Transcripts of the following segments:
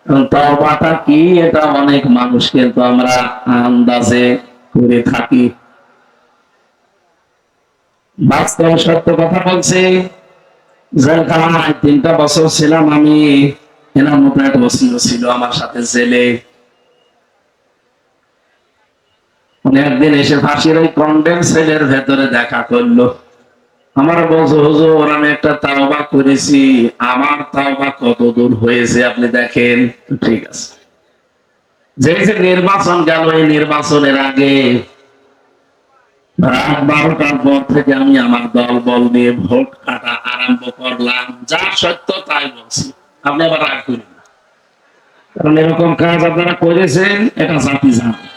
তওবাটা কি এটা অনেক মানুষ কিন্তু আমরা আন্দাজে করে থাকি। বাস্তব সত্য কথা বলছি। জেলখানায় 3টা বছর ছিলাম আমি। এনার মতো এক বছর ছিল আমার সাথে জেলে। উনি একদিন এসে ফাঁসির ওই কন্ডেম সেলের ভেতরে দেখা করলো। আমার বলছে, হুজুর আমি একটা তাওবা করেছি, আমার তাওবা কত দূর হয়েছে আপনি দেখেন। ঠিক আছে। যে যে নির্বাচন গেল, এই নির্বাচনের আগে রাত 12টার পর থেকে আমি আমার দল বল নিয়ে ভোট কাটা আরম্ভ করলাম। যা সত্য তাই বলছি, আপনি আবার রাগ করেন না। কারণ এরকম কাজ আপনারা করেছেন, এটা জাতি জানে।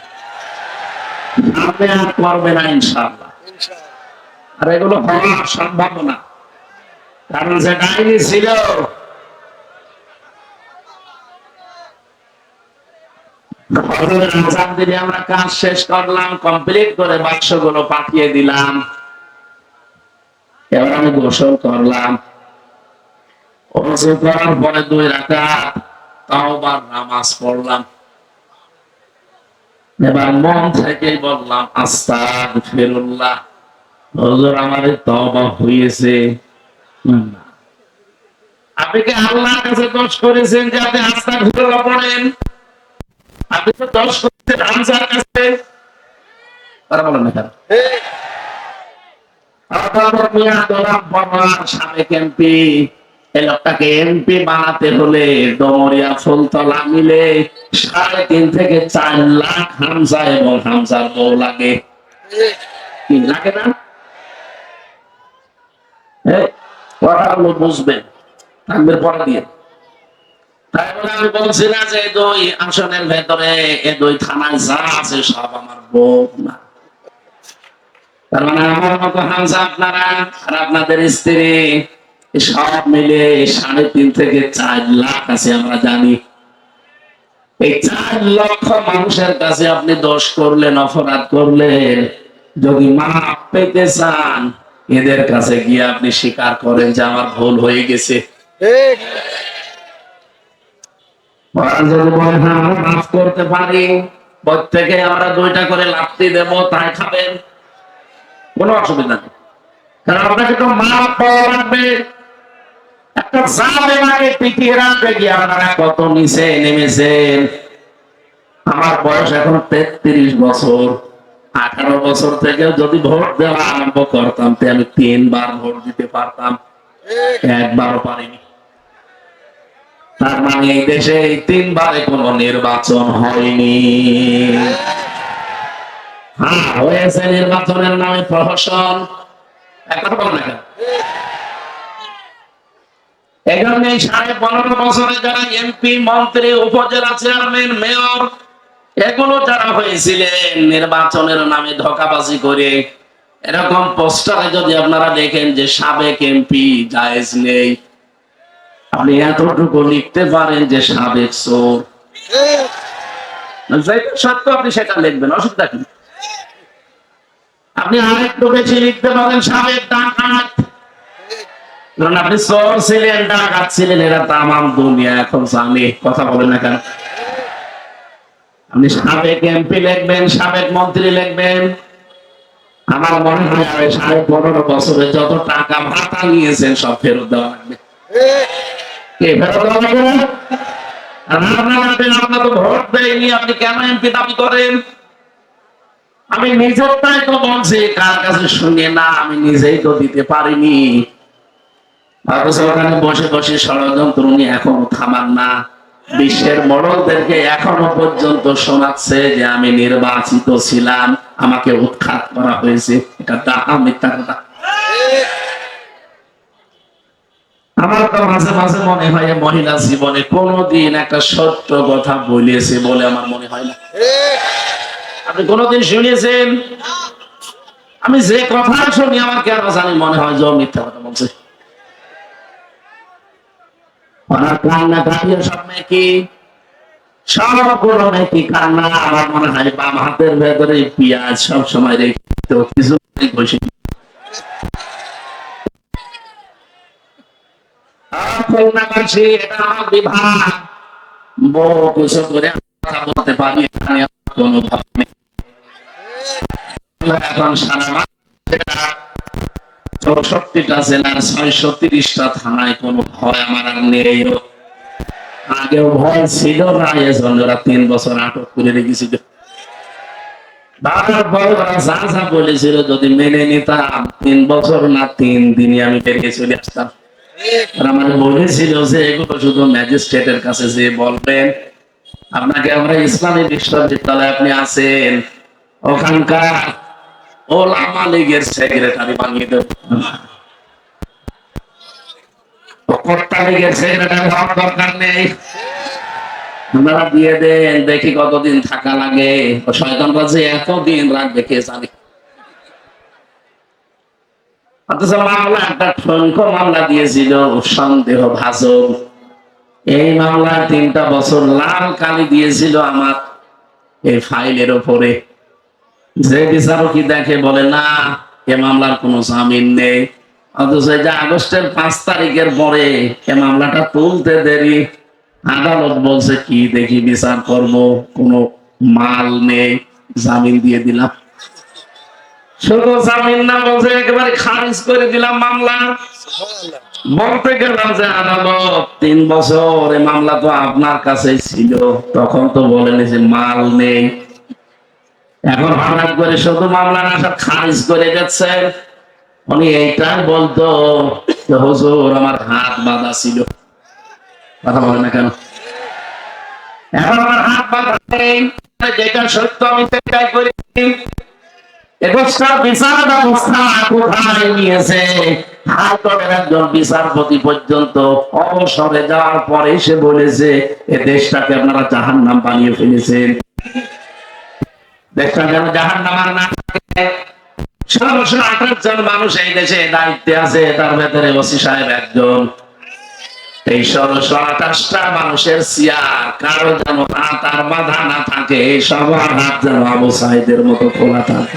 আপনি আর করবে না ইনশাআল্লাহ। আর এগুলো হওয়ার সম্ভাবনা। কারণ যে ডাইনি ছিল, আমরা কাজ শেষ করলাম, কমপ্লিট করে বাক্সগুলো পাঠিয়ে দিলাম। এবার আমি গোসল করলাম, ওযু করার পরে 2 রাকাত তাওবার নামাজ পড়লাম। এবার মন থেকেই বললাম আস্তাগফিরুল্লাহ, হুজুর আমার তওবা হয়েছে। আপনি কি আল্লাহর কাছে দোষ করেছেন যে আপনি আস্তাগফিরুল্লাহ পড়েন? আপনি তো দোষ করেছেন হামজার কাছে। তারা বলেন না কেন? সাবেক এমপি, এই লোকটাকে এমপি বানাতে হলে ডমরিয়া ফুলতলা মিলে 3.5 থেকে 4 লাখ হামজা এবং হামজার বউ লাগে। কি লাগে না? কথাগুলো বুঝবেন, থাকবে পরে দিয়ে। তাই বলে আমি বলছি না যে 2 আসনের ভেতরে 2 থানায় যা আছে সব আমার বউ না। তার মানে আমার মতো হামজা আপনারা আর আপনাদের স্ত্রী সব মিলে 3.5 থেকে 4 লাখ আছে আমরা জানি। এই 4 লক্ষ মানুষের কাছে আপনি দোষ করলেন, অপরাধ করলেন, যদি মাপ পেতে চান এদের কাছে গিয়ে আপনি স্বীকার করেন যে আমার ভুল হয়ে গেছে। যদি বলেন হ্যাঁ আমরা মাফ করতে পারি, প্রত্যেকে আমরা 2টা করে লাফতি দেব, তাই খাবেন, কোনো অসুবিধা নেই। কারণ আপনাকে তো মাপ পাওয়া লাগবে। একটা জালেমাকে টিকিয়ে রাখতে গিয়ে আপনারা কত নিচে নেমেছেন। আমার বয়স এখন 33 বছর। 18 বছর থেকে যদি ভোট দেওয়া আরম্ভ করতাম তে আমি 3 বার ভোট দিতে পারতাম, একবারও পারিনি। তার মানে এই দেশে এই 3 বারে কোনো নির্বাচন হয়নি। হ্যাঁ হয়েছে, নির্বাচনের নামে প্রহসন। একটা বল না, এখানে 15.5 বছরে যারা এমপি, মন্ত্রী, উপজেলা চেয়ারম্যান, মেয়র এগুলো যারা হয়েছিলেন নির্বাচনের নামে ধোঁকাবাজি করে, এরকম পোস্টারে যদি আপনারা দেখেন যে সাবেক এমপি জায়েজ নেই, আপনি এতটুকু লিখতে পারেন যে সাবেক চোর। যেটা সত্য আপনি সেটা লিখবেন, অসুবিধা কি? আপনি আরেকটু বেশি লিখতে পারেন সাবেক ডাকাত। কারণ আপনি চোর ছিলেন, ডাকাত ছিলেন, এরা তামাম দুনিয়া এখন জানে। কথা বলেন না কেন? আপনি সাবেক এমপি লিখবেন, সাবেক মন্ত্রী লিখবেন। আমার মনে হয় 15.5 বছরে যত টাকা ভাতা নিয়েছেন সব ফেরত দেওয়া লাগবে। কে ফেরত দেওয়া লাগবে না? আপনারা তো ভোট দেয়নি, আপনি কেন এমপি দাবি করেন? আমি নিজেরটাই তো বলছি, কার কাছে শুনে না, আমি নিজেই তো দিতে পারিনি। অথচ ওখানে বসে বসে ষড়যন্ত্র উনি এখনো থামান না। বিশ্বের মডলদেরকে এখনো পর্যন্ত শোনাচ্ছে যে আমি নির্বাচিত ছিলাম, আমাকে উৎখাত করা হয়েছে। এটা ডাহা মিথ্যা কথা। আমার তো মাঝে মাঝে মনে হয় মহিলা জীবনে কোনোদিন একটা সত্য কথা বলেছে বলে আমার মনে হয় না। আপনি কোনোদিন শুনেছেন? আমি যে কথা শুনি আমার কেন জানি মনে হয় যে মিথ্যা কথা বলছে। ওনার কান্না কাটিয়ে সব মেকি, সবগুলো মেকি কান্না। আমার মনে হয় বাম হাতের ভেতরে পেঁয়াজ সব সময় রেখে কিছু বসে। খুলনাবাসী, এটা আমার বিভাগ। বড় কিছু করে কথা বলতে পারি এখানে কোনো ভাব নেই। এখন সারা মাসে 64টা জেলার 630টা থানায় কোনো ভয় আমার আর নেই। আগেও ভয় ছিল না, এজন্য ওরা 3 বছর আটক করে রেখেছিল। তারপর ওরা যা যা বলেছিল যদি মেনে নিতাম 3 বছর না 3 দিনই আমি বেরিয়ে চলে আসতাম। আর আমার বলেছিল যে এগুলো শুধু ম্যাজিস্ট্রেটের কাছে যে বলবেন, আপনাকে আমরা ইসলামী বিশ্ববিদ্যালয়ে আপনি আছেন, ওখানকার ওলামা লীগের সেক্রেটারি বানিয়ে দেব। কর্তা লীগের সেক্রেটারি হওয়ার দরকার নেই, আপনারা দিয়ে দেন, দেখি কতদিন থাকা লাগে। শয়তানরা যে এতদিন রাখবে কে জানে। অথচ মামলা একটা ঠনকো মামলা দিয়েছিল সন্দেহ ভাজন। এই মামলায় 3টা বছর লাল কালি দিয়েছিল আমার এই ফাইলের ওপরে। যে বিচারকই দেখে বলে না এ মামলার কোনো জামিন নেই। অথচ এই যে আগস্টের 5 তারিখের পরে এ মামলাটা তুলতে দেরি, আদালত বলছে কি দেখি বিচার করব, কোনো মাল নেই, জামিন দিয়ে দিলাম। শুধু জামিন না, বলছে একেবারে খারিজ করে দিলাম মামলা। বলতে গেলাম যে আদালত 3 বছর এই মামলা তো আপনার কাছেই ছিল, তখন তো বলেন যে মাল নেই। এখন হঠাৎ করে শুধু মামলা না সব খারিজ করে দিচ্ছে। উনি এইটাই বলতো যে হুজুর আমার হাত বাঁধা ছিল। কথা বলে না কেন? এখন আমার হাত বাঁধা নেই, যেটা সত্য আমি সেটাই করেছি। একুশটার বিচার ব্যবস্থা কোথায় নিয়েছে? হাইকোর্টের একজন বিচারপতি পর্যন্ত অবসরে যাওয়ার পরে সে বলেছে এ দেশটাকে আপনারা জাহান্নাম বানিয়ে ফেলেছেন। দেশটা যেন জাহান্নাম না থাকে। 1628 জন মানুষ এই দেশে দায়িত্বে আছে, তার ভেতরে ওসি সাহেব একজন। এই 1628টা মানুষের চেয়ার কারো যেন হাত আর বাঁধা না থাকে, সবার হাত যেন আবু সাইদের মতো খোলা থাকে।